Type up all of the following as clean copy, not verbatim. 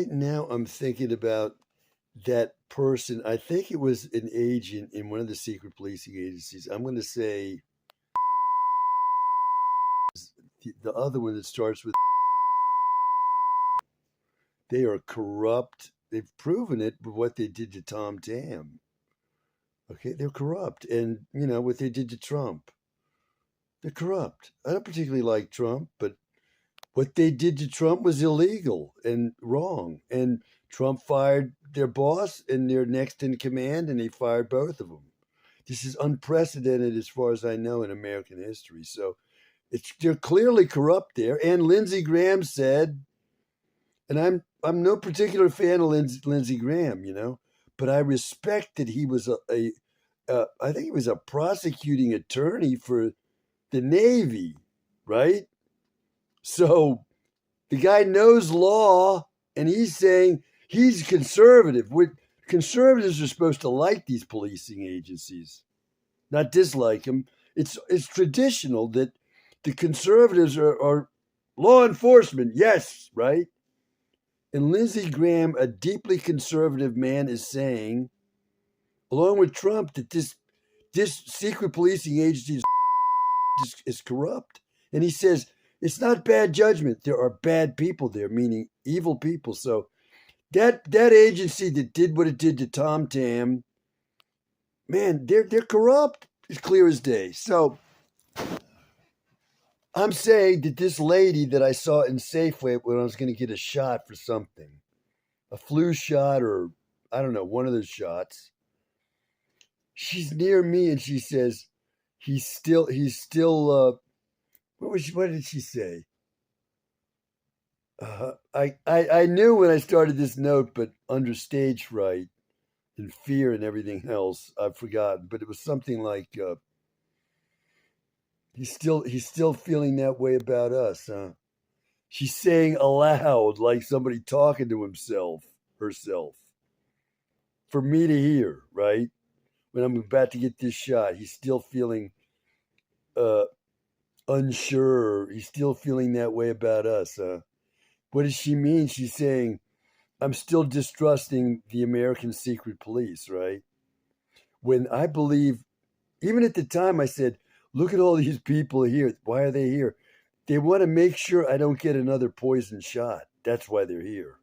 right now I'm thinking about that person. I think it was an agent in one of the secret policing agencies. I'm going to say the other one that starts with. They are corrupt. They've proven it with what they did to Tom Tam. Okay, they're corrupt, and what they did to Trump. They're corrupt. I don't particularly like Trump, but what they did to Trump was illegal and wrong. And Trump fired their boss and their next in command, and he fired both of them. This is unprecedented as far as I know in American history. So they're clearly corrupt there. And Lindsey Graham said, and I'm no particular fan of Lindsey Graham, but I respect that he was I think he was a prosecuting attorney for the Navy, right? So the guy knows law, and he's saying he's conservative. Conservatives are supposed to like these policing agencies, not dislike them. It's traditional that the conservatives are law enforcement, yes, right? And Lindsey Graham, a deeply conservative man, is saying, along with Trump, that this secret policing agency is corrupt. And he says it's not bad judgment. There are bad people there, meaning evil people. So that agency that did what it did to Tom Tam, man, they're corrupt. It's clear as day. So I'm saying that this lady that I saw in Safeway when I was going to get a shot for something, a flu shot or I don't know, one of those shots, she's near me and she says, he's still, what did she say? I knew when I started this note, but under stage fright and fear and everything else, I've forgotten. But it was something like, he's still feeling that way about us, huh? She's saying aloud, like somebody talking to herself, for me to hear, right? When I'm about to get this shot, he's still feeling uh, unsure. He's still feeling that way about us, huh? What does she mean? She's saying, I'm still distrusting the American secret police, right? When I believe, even at the time, I said, look at all these people here. Why are they here? They want to make sure I don't get another poison shot. That's why they're here.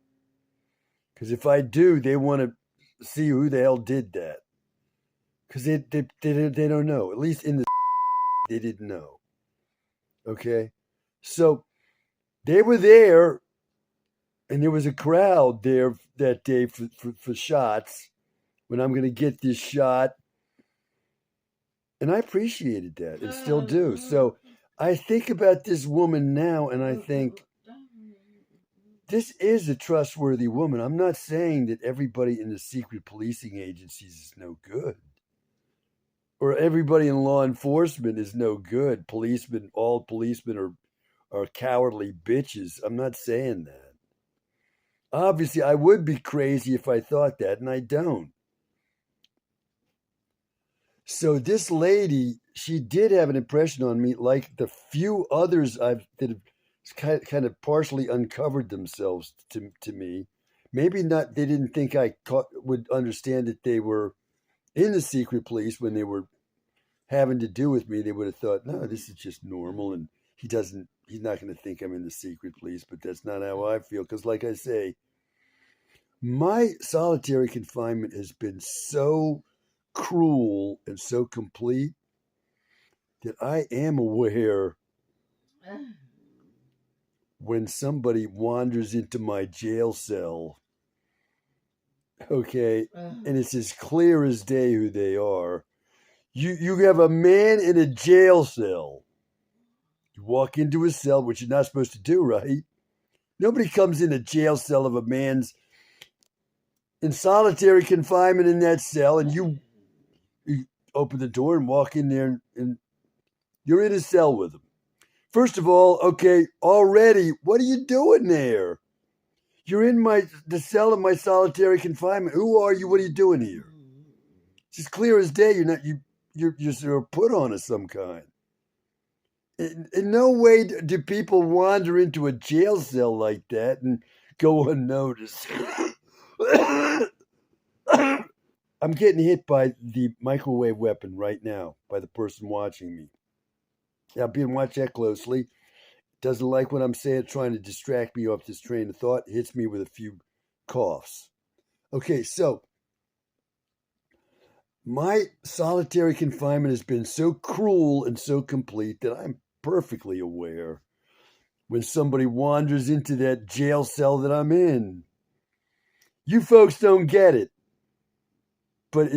Because if I do, they want to see who the hell did that. Because they don't know. At least in the they didn't know. Okay? So they were there, and there was a crowd there that day for shots when I'm going to get this shot. And I appreciated that and still do. So I think about this woman now and I think, this is a trustworthy woman. I'm not saying that everybody in the secret policing agencies is no good or everybody in law enforcement is no good. All policemen are cowardly bitches. I'm not saying that. Obviously, I would be crazy if I thought that, and I don't. So this lady, she did have an impression on me, like the few others that have kind of partially uncovered themselves to me. Maybe not. They didn't think would understand that they were in the secret police when they were having to do with me. They would have thought, no, this is just normal, and he's not going to think I'm in the secret police. But that's not how I feel. Because, like I say, my solitary confinement has been so cruel and so complete that I am aware when somebody wanders into my jail cell, okay, and it's as clear as day who they are. You have a man in a jail cell. You walk into a cell, which you're not supposed to do, right? Nobody comes in a jail cell of a man's in solitary confinement in that cell, and you open the door and walk in there, and you're in a cell with him. First of all, okay, already, what are you doing there? You're in the cell of my solitary confinement. Who are you? What are you doing here? It's as clear as day. You're sort of put on of some kind. In no way do people wander into a jail cell like that and go unnoticed. I'm getting hit by the microwave weapon right now by the person watching me. Yeah, I'm being watched that closely. Doesn't like what I'm saying, trying to distract me off this train of thought. Hits me with a few coughs. Okay, so my solitary confinement has been so cruel and so complete that I'm perfectly aware when somebody wanders into that jail cell that I'm in. You folks don't get it, but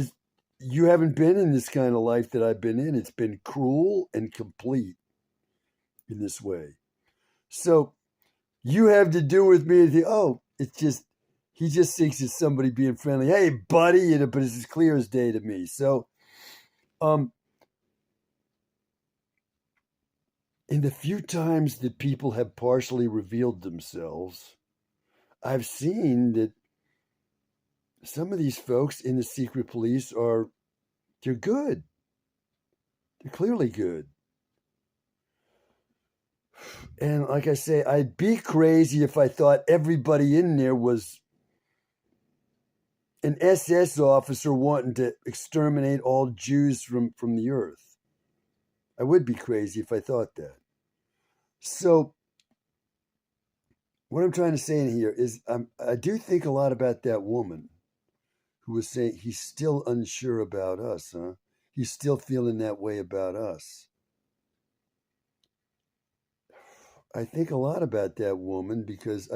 you haven't been in this kind of life that I've been in. It's been cruel and complete in this way. So you have to do with me and think, oh, it's just, he just thinks it's somebody being friendly. Hey, buddy, but it's as clear as day to me. So, in the few times that people have partially revealed themselves, I've seen that some of these folks in the secret police they're good. They're clearly good. And like I say, I'd be crazy if I thought everybody in there was an SS officer wanting to exterminate all Jews from the earth. I would be crazy if I thought that. So, what I'm trying to say in here is I do think a lot about that woman who was saying he's still unsure about us, huh? He's still feeling that way about us. I think a lot about that woman because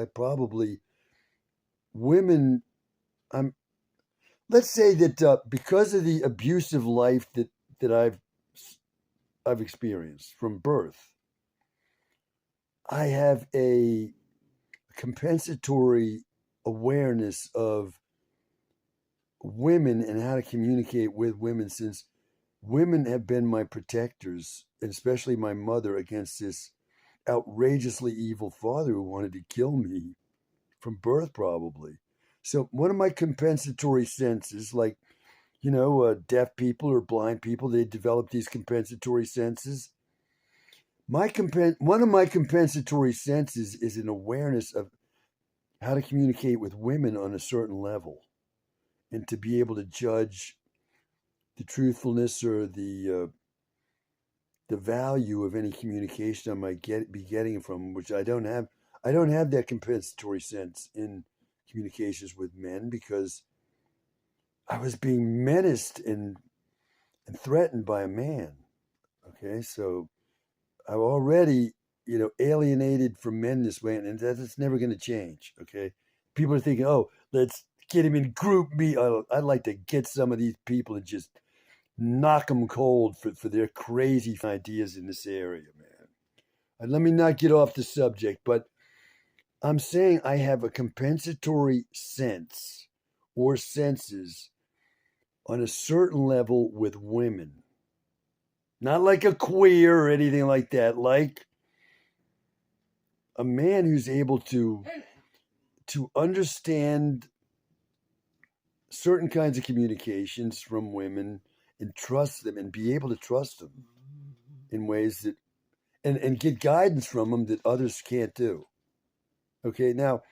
women, I'm, let's say that because of the abusive life that I've experienced from birth, I have a compensatory awareness of women and how to communicate with women, since women have been my protectors, and especially my mother, against this outrageously evil father who wanted to kill me from birth, probably. So one of my compensatory senses, like, deaf people or blind people, they develop these compensatory senses. One of my compensatory senses is an awareness of how to communicate with women on a certain level, and to be able to judge the truthfulness or the value of any communication I might be getting from them, which I don't have. I don't have that compensatory sense in communications with men because I was being menaced and threatened by a man. Okay, so I'm already, alienated from men this way, and that's never going to change. Okay, people are thinking, oh, let's get him in group me. I'd like to get some of these people and just knock them cold for their crazy ideas in this area, man. And let me not get off the subject, but I'm saying I have a compensatory sense or senses on a certain level with women. Not like a queer or anything like that, like a man who's able to understand certain kinds of communications from women and trust them and be able to trust them in ways that and get guidance from them that others can't do. Okay, now,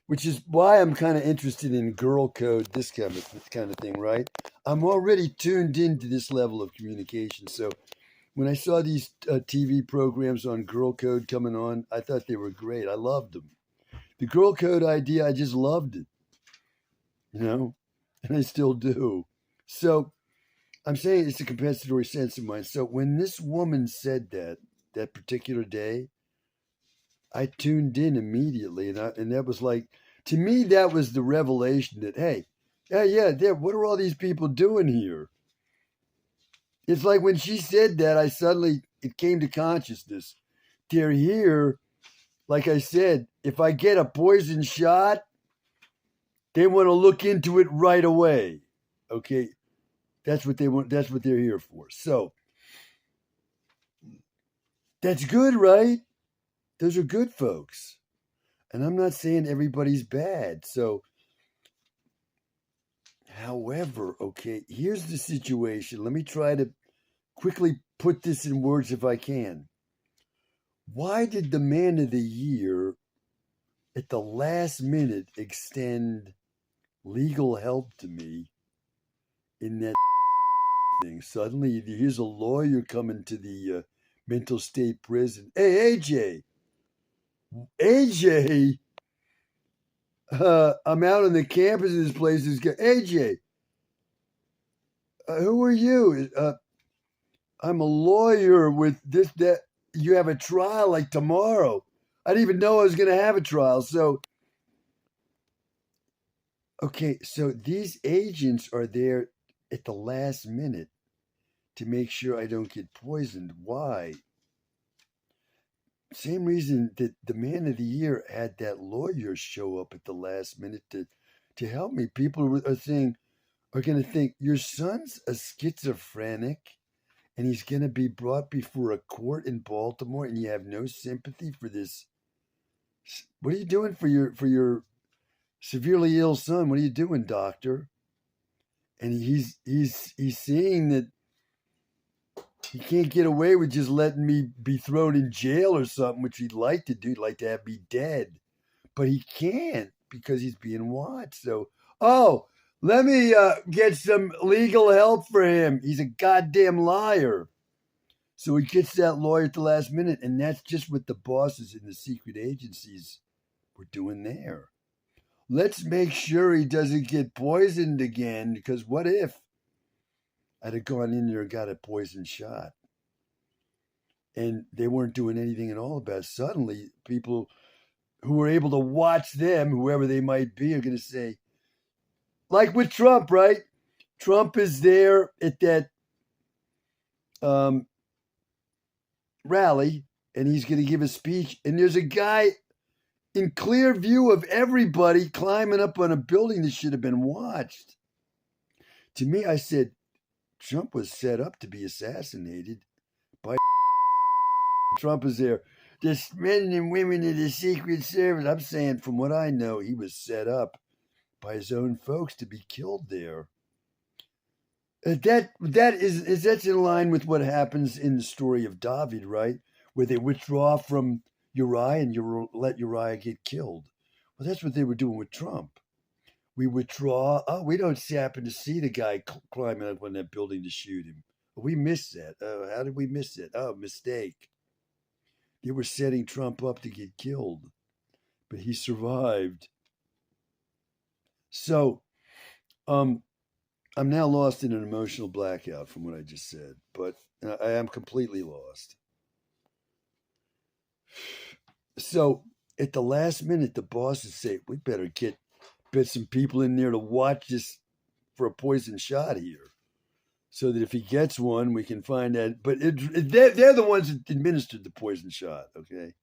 which is why I'm kind of interested in girl code, this kind of thing, right? I'm already tuned into this level of communication. So when I saw these TV programs on girl code coming on, I thought they were great. I loved them. The girl code idea, I just loved it, and I still do. So I'm saying it's a compensatory sense of mine. So when this woman said that particular day, I tuned in immediately, and that was like, to me, that was the revelation that, hey, yeah, what are all these people doing here? It's like when she said that, it came to consciousness. They're here, like I said, if I get a poison shot, they want to look into it right away. Okay, that's what they want. That's what they're here for. So that's good, right? Those are good folks. And I'm not saying everybody's bad. So, however, okay, here's the situation. Let me try to quickly put this in words if I can. Why did the man of the year at the last minute extend legal help to me in that thing. Suddenly, here's a lawyer coming to the mental state prison. Hey, AJ, I'm out on the campus of this place. AJ, who are you? I'm a lawyer with this, that. You have a trial like tomorrow. I didn't even know I was going to have a trial. So, okay, so these agents are there at the last minute to make sure I don't get poisoned. Why? Same reason that the man of the year had that lawyer show up at the last minute to help me. People are going to think your son's a schizophrenic and he's going to be brought before a court in Baltimore, and you have no sympathy for this. What are you doing for your severely ill son? What are you doing, doctor? And he's seeing that he can't get away with just letting me be thrown in jail or something, which he'd like to do. He'd like to have me dead, but he can't because he's being watched. So, oh, let me get some legal help for him. He's a goddamn liar. So he gets that lawyer at the last minute, and that's just what the bosses in the secret agencies were doing there. Let's make sure he doesn't get poisoned again, because what if I'd have gone in there and got a poison shot? And they weren't doing anything at all about it. Suddenly, people who were able to watch them, whoever they might be, are going to say, like with Trump, right? Trump is there at that rally, and he's going to give a speech, and there's a guy in clear view of everybody climbing up on a building that should have been watched. To me, I said, Trump was set up to be assassinated by Trump is there. There's men and women in the Secret Service. I'm saying, from what I know, he was set up by his own folks to be killed there. That's in line with what happens in the story of David, right? Where they withdraw from Uriah and you let Uriah get killed. Well, that's what they were doing with Trump. We withdraw. Oh, we don't happen to see the guy climbing up on that building to shoot him. We missed that. How did we miss it? Oh, mistake. They were setting Trump up to get killed, but he survived. So, I'm now lost in an emotional blackout from what I just said, but I am completely lost. So, at the last minute, the bosses say, we better get some people in there to watch this for a poison shot here, so that if he gets one, we can find that. But they're the ones that administered the poison shot, okay?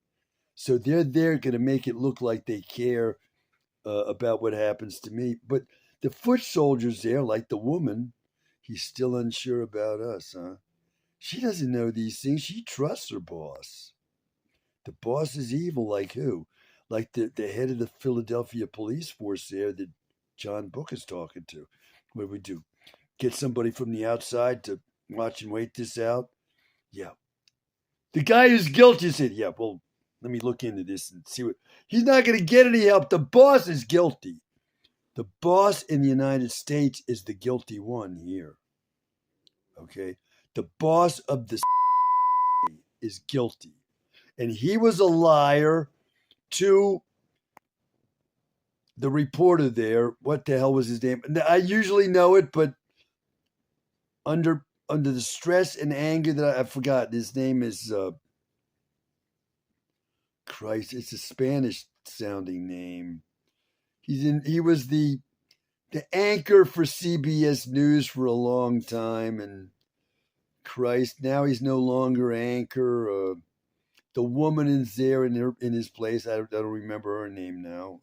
So they're going to make it look like they care about what happens to me. But the foot soldiers there, like the woman, he's still unsure about us, huh? She doesn't know these things. She trusts her boss. The boss is evil, like who? Like the head of the Philadelphia police force there that John Book is talking to. What do we do? Get somebody from the outside to watch and wait this out? Yeah. The guy who's guilty said, yeah, well, let me look into this and see what. He's not going to get any help. The boss is guilty. The boss in the United States is the guilty one here. Okay? The boss of the is guilty. And he was a liar to the reporter there. What the hell was his name? I usually know it, but under the stress and anger that I forgot, his name is Christ. It's a Spanish sounding name. He was the anchor for CBS News for a long time, and Christ, now he's no longer anchor. The woman is there in his place. I don't remember her name now.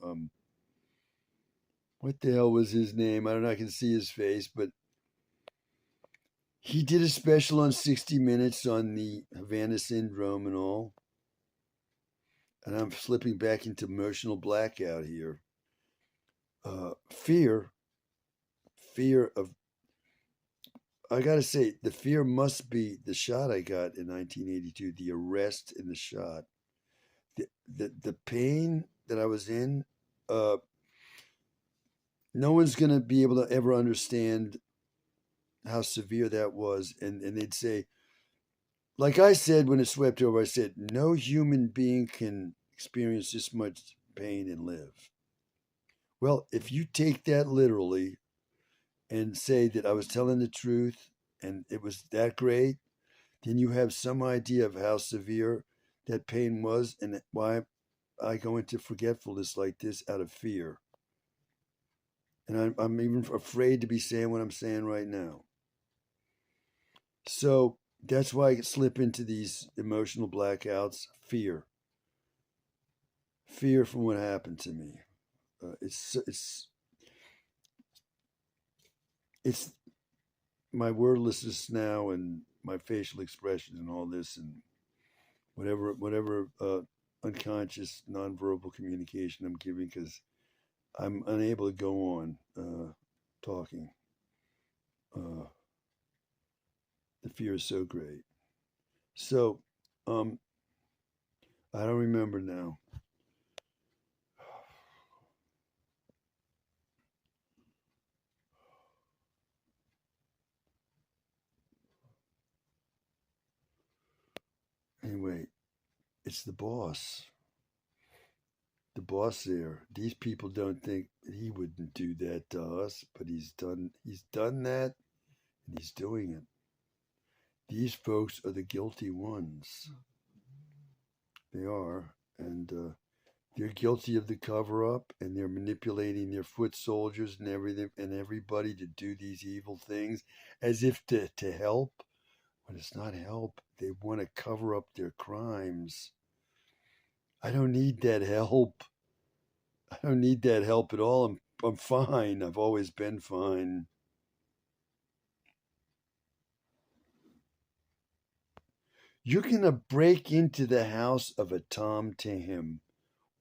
What the hell was his name? I don't know. I can see his face, but he did a special on 60 Minutes on the Havana Syndrome and all. And I'm slipping back into emotional blackout here. Fear of, I gotta say, the fear must be the shot I got in 1982, the arrest and the shot. The pain that I was in, uh, no one's going to be able to ever understand how severe that was. And they'd say, like I said when it swept over, I said, no human being can experience this much pain and live. Well, if you take that literally and say that I was telling the truth and it was that great, then you have some idea of how severe that pain was and why I go into forgetfulness like this out of fear. And I'm even afraid to be saying what I'm saying right now. So that's why I slip into these emotional blackouts. Fear from what happened to me. It's my wordlessness now and my facial expressions and all this and whatever unconscious nonverbal communication I'm giving because I'm unable to go on talking. Uh, the fear is so great. So, um, I don't remember now. Anyway, it's the boss. The boss there. These people don't think he wouldn't do that to us, but he's done that and he's doing it. These folks are the guilty ones. They are. And they're guilty of the cover up and they're manipulating their foot soldiers and everything and everybody to do these evil things as if to help. But it's not help. They want to cover up their crimes. I don't need that help. I don't need that help at all. I'm fine. I've always been fine. You're gonna break into the house of a Tom Tam.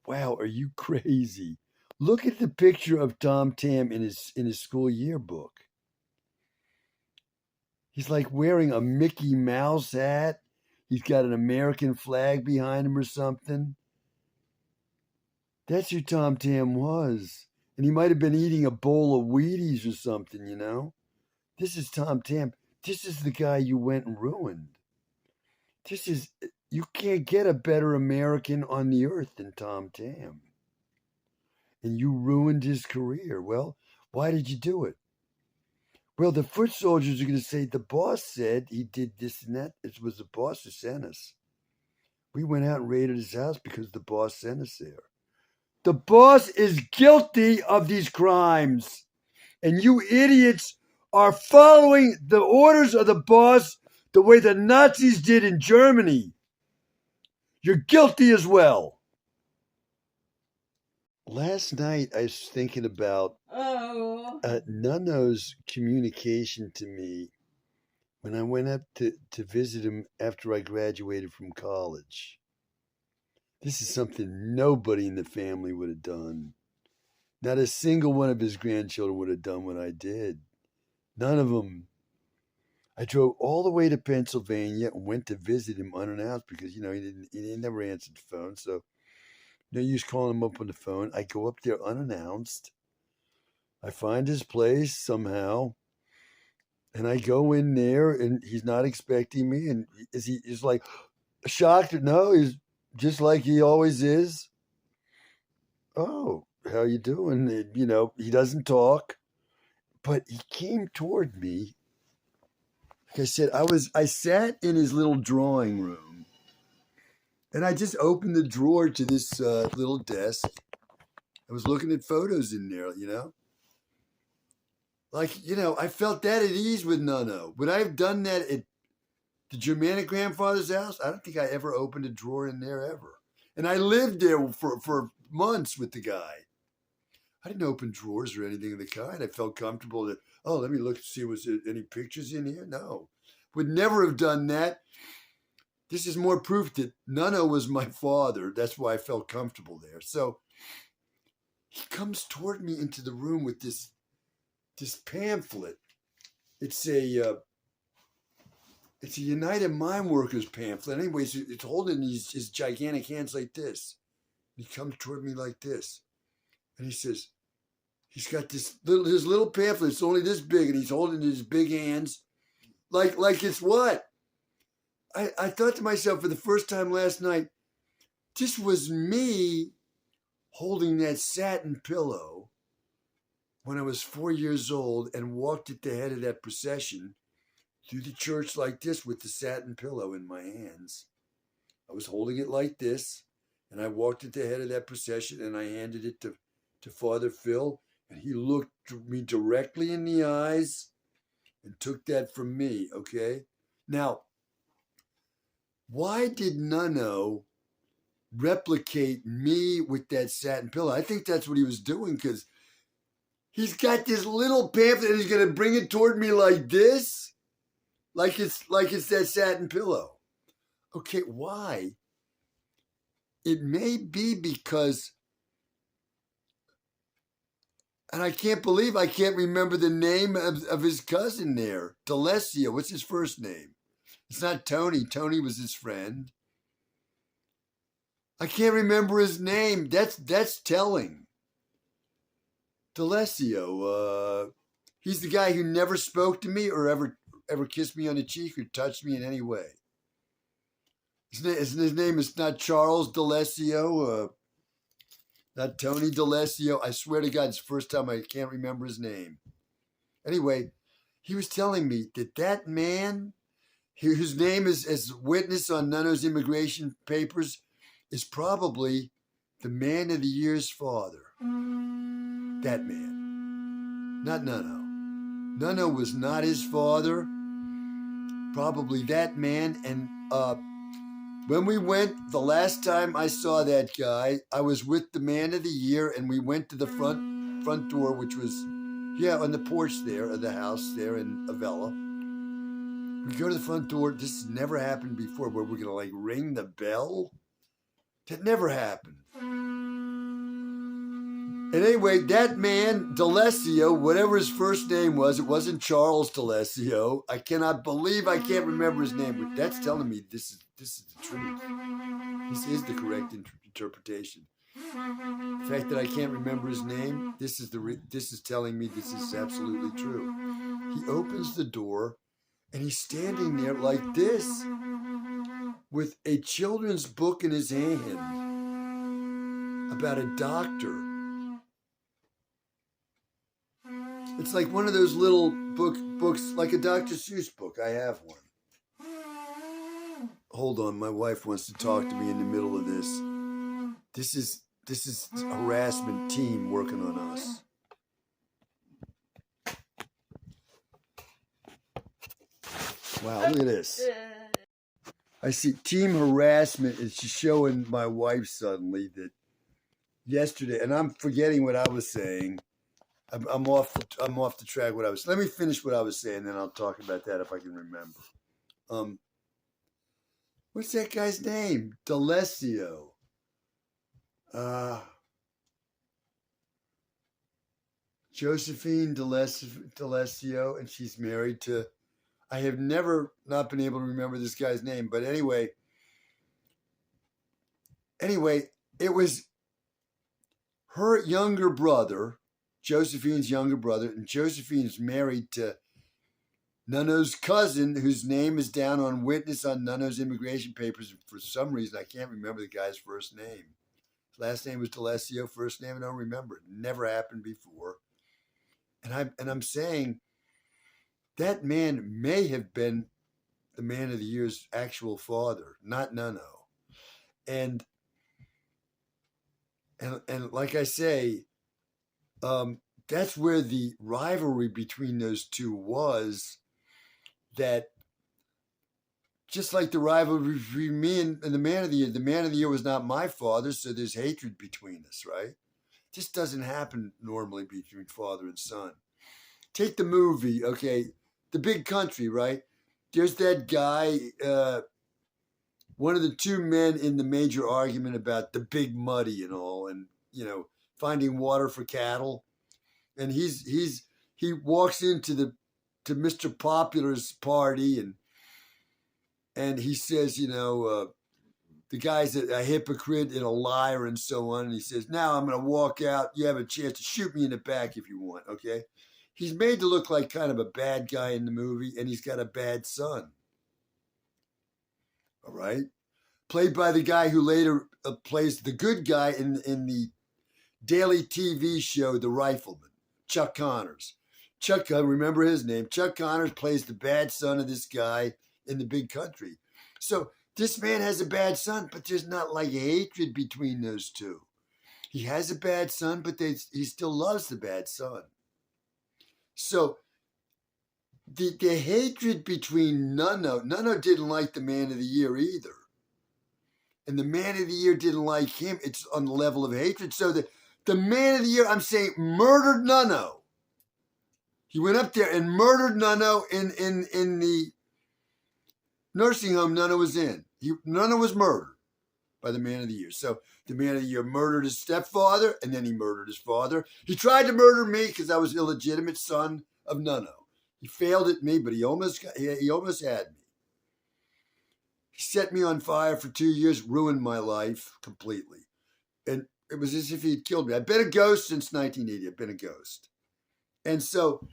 Wow, are you crazy? Look at the picture of Tom Tam in his school yearbook. He's like wearing a Mickey Mouse hat. He's got an American flag behind him or something. That's who Tom Tam was. And he might have been eating a bowl of Wheaties or something. This is Tom Tam. This is the guy you went and ruined. You can't get a better American on the earth than Tom Tam. And you ruined his career. Well, why did you do it? Well, the foot soldiers are going to say the boss said he did this and that. It was the boss who sent us. We went out and raided his house because the boss sent us there. The boss is guilty of these crimes. And you idiots are following the orders of the boss the way the Nazis did in Germany. You're guilty as well. Last night I was thinking about Nuno's communication to me when I went up to visit him after I graduated from college. This is something nobody in the family would have done. Not a single one of his grandchildren would have done what I did. None of them. I drove all the way to Pennsylvania and went to visit him unannounced because he never answered the phone. So no use calling him up on the phone. I go up there unannounced. I find his place somehow, and I go in there, and he's not expecting me. And he's like shocked? No, he's just like he always is. Oh, how you doing? He doesn't talk, but he came toward me. Like I said, I sat in his little drawing room, and I just opened the drawer to this little desk. I was looking at photos in there. I felt that at ease with Nuno. Would I have done that at the Germanic grandfather's house? I don't think I ever opened a drawer in there ever. And I lived there for months with the guy. I didn't open drawers or anything of the kind. I felt comfortable that, let me look to see was there any pictures in here? No. Would never have done that. This is more proof that Nuno was my father. That's why I felt comfortable there. So he comes toward me into the room with this pamphlet. It's a United Mine Workers pamphlet. Anyways, it's holding his gigantic hands like this. He comes toward me like this, and he says, he's got his little pamphlet. It's only this big, and he's holding it in his big hands, like it's what? I thought to myself for the first time last night, this was me holding that satin pillow when I was 4 years old and walked at the head of that procession through the church like this with the satin pillow in my hands. I was holding it like this, and I walked at the head of that procession, and I handed it to Father Phil, and he looked me directly in the eyes and took that from me, okay? Now, why did Nunno replicate me with that satin pillow? I think that's what he was doing, because he's got this little pamphlet and he's going to bring it toward me like this, like it's that satin pillow. Okay, why? It may be because, and I can't believe I can't remember the name of his cousin there, D'Alessio. What's his first name? It's not Tony. Tony was his friend. I can't remember his name. That's telling. D'Alessio. He's the guy who never spoke to me or ever kissed me on the cheek or touched me in any way. His name is not Charles D'Alessio. Not Tony D'Alessio. I swear to God, it's the first time I can't remember his name. Anyway, he was telling me that man, whose name is as witness on Nunno's immigration papers, is probably the man of the year's father. That man. Not Nunno. Nunno was not his father. Probably that man. And when we went, the last time I saw that guy, I was with the man of the year, and we went to the front door, which was, on the porch there of the house there in Avella. We go to the front door. This has never happened before, where we're going to ring the bell. That never happened. And anyway, that man, D'Alessio, whatever his first name was, it wasn't Charles D'Alessio. I cannot believe I can't remember his name, but that's telling me this is the truth. This is the correct interpretation. The fact that I can't remember his name, this is telling me this is absolutely true. He opens the door, and he's standing there like this, with a children's book in his hand about a doctor. It's like one of those little books, like a Dr. Seuss book. I have one. Hold on, my wife wants to talk to me in the middle of this. This is a harassment team working on us. Wow, look at this. I see team harassment is showing my wife suddenly that yesterday, and I'm forgetting what I was saying. I'm off the track. Let me finish what I was saying, then I'll talk about that if I can remember. What's that guy's name? D'Alessio. Josephine D'Alessio, and she's married to. I have never not been able to remember this guy's name, but anyway, it was her younger brother, Josephine's younger brother, and Josephine's married to Nunno's cousin, whose name is down on witness on Nunno's immigration papers. For some reason, I can't remember the guy's first name. His last name was D'Alessio, first name I don't remember. It never happened before. And I'm saying that man may have been the man of the year's actual father, not Nunno. And like I say, that's where the rivalry between those two was. That just like the rivalry between me and the man of the year was not my father, so there's hatred between us, right? This doesn't happen normally between father and son. Take the movie, okay, The Big Country, right? There's that guy, one of the two men in the major argument about the Big Muddy and all, and finding water for cattle, and he walks into Mr. Popular's party, and he says, the guy's a hypocrite and a liar and so on. And he says, now I'm going to walk out. You have a chance to shoot me in the back if you want, okay? He's made to look like kind of a bad guy in the movie, and he's got a bad son. All right? Played by the guy who later plays the good guy in the daily TV show, The Rifleman, Chuck Connors. Chuck, remember his name. Chuck Connors plays the bad son of this guy in The Big Country. So this man has a bad son, but there's not like a hatred between those two. He has a bad son, but he still loves the bad son. So the hatred between Nuno didn't like the Man of the Year either. And the Man of the Year didn't like him. It's on the level of hatred. So the Man of the Year, I'm saying, murdered Nuno. He went up there and murdered Nuno in the nursing home Nuno was in. Nuno was murdered by the Man of the Year. So the Man of the Year murdered his stepfather, and then he murdered his father. He tried to murder me because I was illegitimate son of Nuno. He failed at me, but he almost had me. He set me on fire for 2 years, ruined my life completely. And it was as if he had killed me. I've been a ghost since 1980. I've been a ghost. And so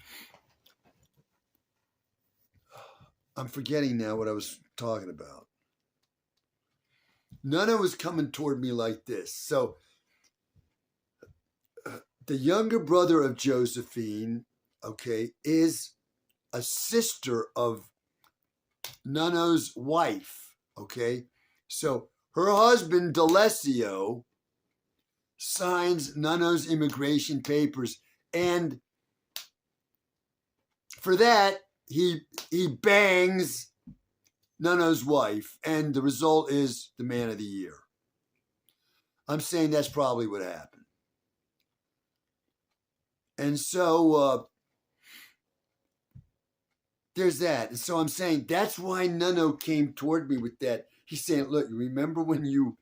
I'm forgetting now what I was talking about. Nuno was coming toward me like this. So the younger brother of Josephine, okay, is a sister of Nuno's wife. Okay, so her husband, D'Alessio, signs Nuno's immigration papers, and for that, he bangs Nuno's wife, and the result is the Man of the Year. I'm saying that's probably what happened. And so there's that. And so I'm saying that's why Nuno came toward me with that. He's saying, look, you remember when you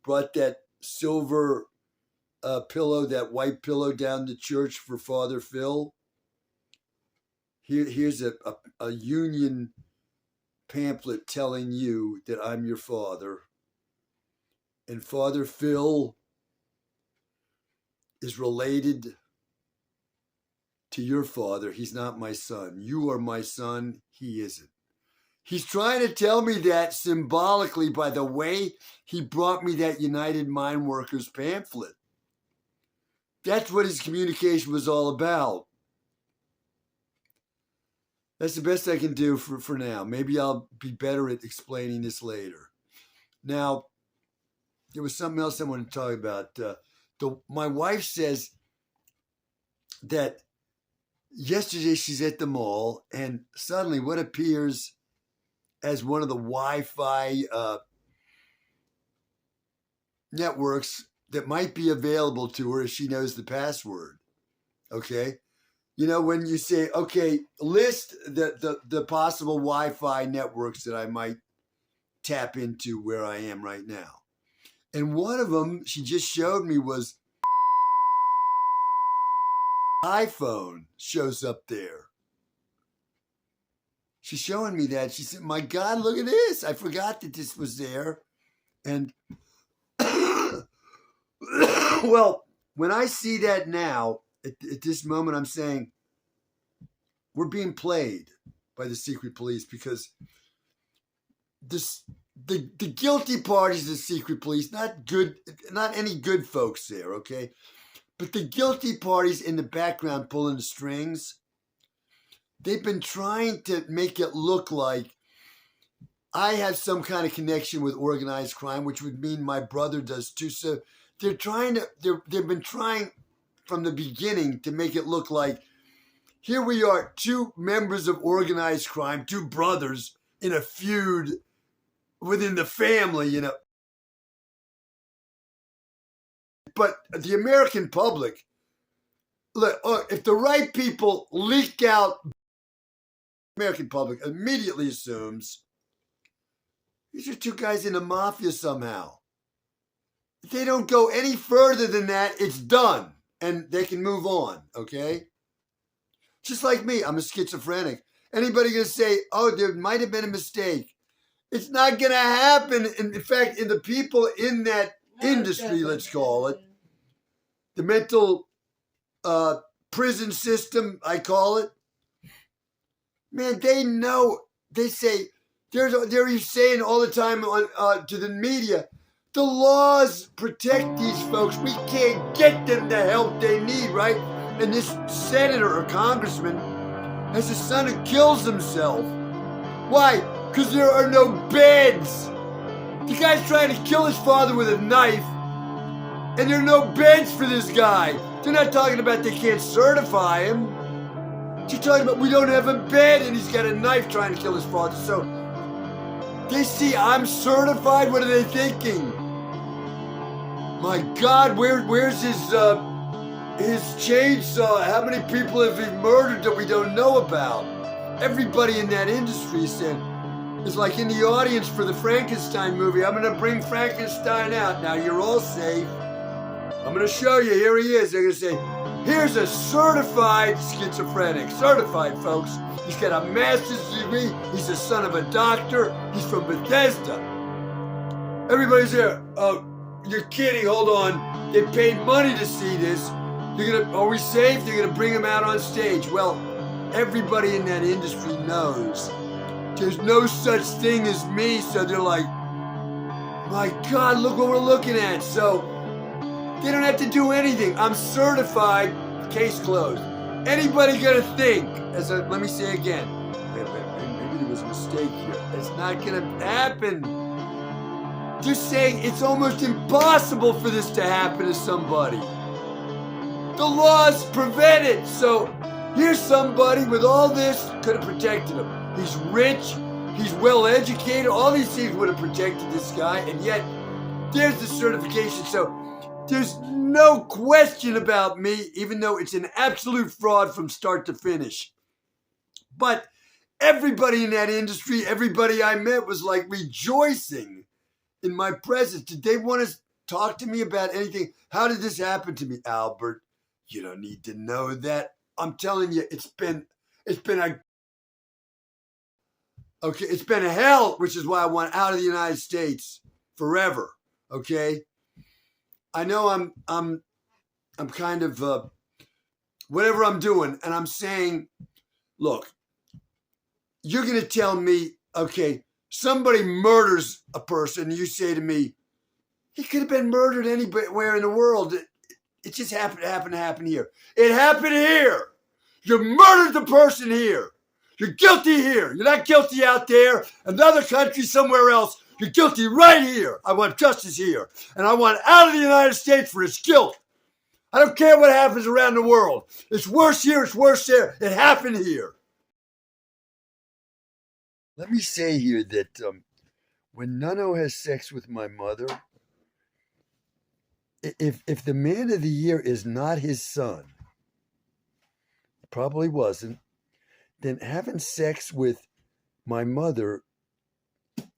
brought that silver pillow, that white pillow down to church for Father Phil? Here's a union pamphlet telling you that I'm your father. And Father Phil is related to your father. He's not my son. You are my son. He isn't. He's trying to tell me that symbolically by the way he brought me that United Mine Workers pamphlet. That's what his communication was all about. That's the best I can do for now. Maybe I'll be better at explaining this later. Now, there was something else I wanted to talk about. My wife says that yesterday she's at the mall, and suddenly what appears as one of the Wi-Fi networks that might be available to her if she knows the password. Okay? You know, when you say, okay, list the possible Wi-Fi networks that I might tap into where I am right now. And one of them she just showed me was iPhone shows up there. She's showing me that. She said, my God, look at this. I forgot that this was there. And well, when I see that now, at this moment, I'm saying we're being played by the secret police because the guilty parties of the secret police, not any good folks there, okay? But the guilty parties in the background pulling the strings, they've been trying to make it look like I have some kind of connection with organized crime, which would mean my brother does too. So they've been trying from the beginning to make it look like here we are, two members of organized crime, two brothers in a feud within the family, you know. But the American public, look, if the right people leak out, the American public immediately assumes these are two guys in the mafia somehow. If they don't go any further than that, it's done. And they can move on, okay? Just like me, I'm a schizophrenic. Anybody going to say, oh, there might have been a mistake. It's not going to happen. In fact, in the people in that industry, let's call it, the mental prison system, I call it, man, they know. They say, they're saying all the time to the media, the laws protect these folks. We can't get them the help they need, right? And this senator or congressman has a son who kills himself. Why? Because there are no beds. The guy's trying to kill his father with a knife, and there are no beds for this guy. They're not talking about they can't certify him. They're talking about we don't have a bed, and he's got a knife trying to kill his father. So they see I'm certified. What are they thinking? My God, where's his chainsaw? How many people have he murdered that we don't know about? Everybody in that industry is like in the audience for the Frankenstein movie. I'm going to bring Frankenstein out. Now you're all safe. I'm going to show you. Here he is. They're going to say, here's a certified schizophrenic. Certified, folks. He's got a master's degree. He's the son of a doctor. He's from Bethesda. Everybody's there. Oh, you're kidding. Hold on. They paid money to see this. Are we safe? They're going to bring him out on stage. Well, everybody in that industry knows there's no such thing as me. So they're like, my God, look what we're looking at. So they don't have to do anything. I'm certified. Case closed. Anybody gonna think? Let me say again. Maybe there was a mistake here. It's not gonna happen. Just saying it's almost impossible for this to happen to somebody. The laws prevent it. So here's somebody with all this could have protected him. He's rich. He's well educated. All these things would have protected this guy, and yet there's the certification. So there's no question about me, even though it's an absolute fraud from start to finish. But everybody in that industry, everybody I met was like rejoicing in my presence. Did they want to talk to me about anything? How did this happen to me, Albert? You don't need to know that. I'm telling you, it's been a hell, which is why I want out of the United States forever. Okay. I know I'm kind of whatever I'm doing, and I'm saying, look, you're going to tell me, okay, somebody murders a person, and you say to me, he could have been murdered anywhere in the world. It just happened to happen here. It happened here. You murdered the person here. You're guilty here. You're not guilty out there, another country, somewhere else. You're guilty right here. I want justice here. And I want out of the United States for his guilt. I don't care what happens around the world. It's worse here. It's worse there. It happened here. Let me say here that when Nuno has sex with my mother, if the man of the year is not his son, probably wasn't, then having sex with my mother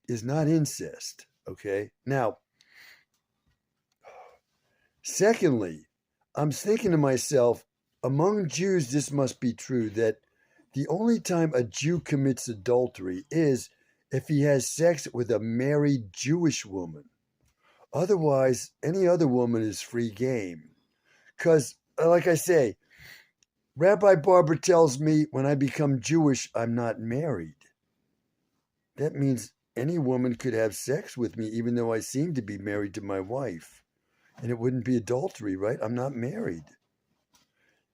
is not incest, okay? Now, secondly, I'm thinking to myself, among Jews, this must be true, that the only time a Jew commits adultery is if he has sex with a married Jewish woman. Otherwise, any other woman is free game. Because, like I say, Rabbi Barber tells me when I become Jewish, I'm not married. That means any woman could have sex with me, even though I seem to be married to my wife. And it wouldn't be adultery, right? I'm not married.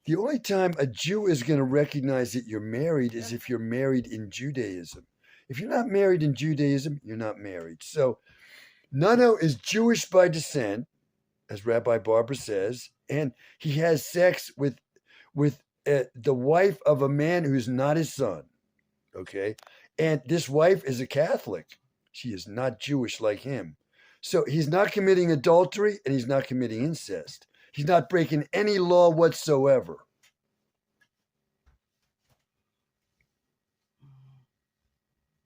The only time a Jew is going to recognize that you're married is if you're married in Judaism. If you're not married in Judaism, you're not married. So Nuno is Jewish by descent, as Rabbi Barber says, and he has sex with the wife of a man who's not his son, okay? And this wife is a Catholic. She is not Jewish like him. So he's not committing adultery and he's not committing incest. He's not breaking any law whatsoever.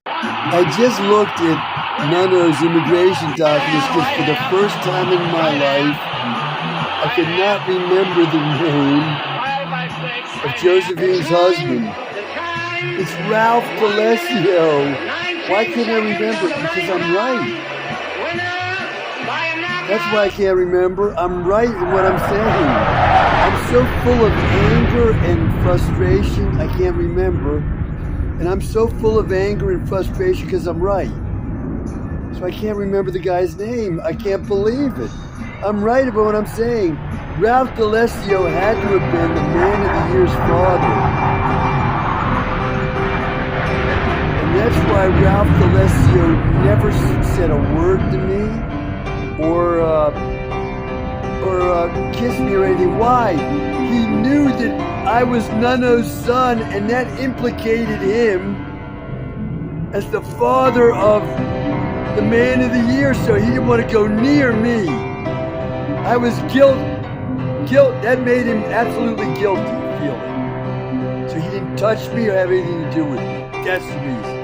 I just looked at Nuno's immigration documents because for the first time in my life, I could not remember the name of Josephine's husband. It's Ralph D'Alessio. Why can't I remember? Because I'm right. That's why I can't remember. I'm right in what I'm saying. I'm so full of anger and frustration, I can't remember. And I'm so full of anger and frustration because I'm right. So I can't remember the guy's name. I can't believe it. I'm right about what I'm saying. Ralph D'Alessio had to have been the Man of the Year's father. And that's why Ralph D'Alessio never said a word to me or kissed me or anything. Why? He knew that I was Nuno's son, and that implicated him as the father of the Man of the Year, so he didn't want to go near me. I was guilt, that made him absolutely guilty feeling. So he didn't touch me or have anything to do with me. That's the reason.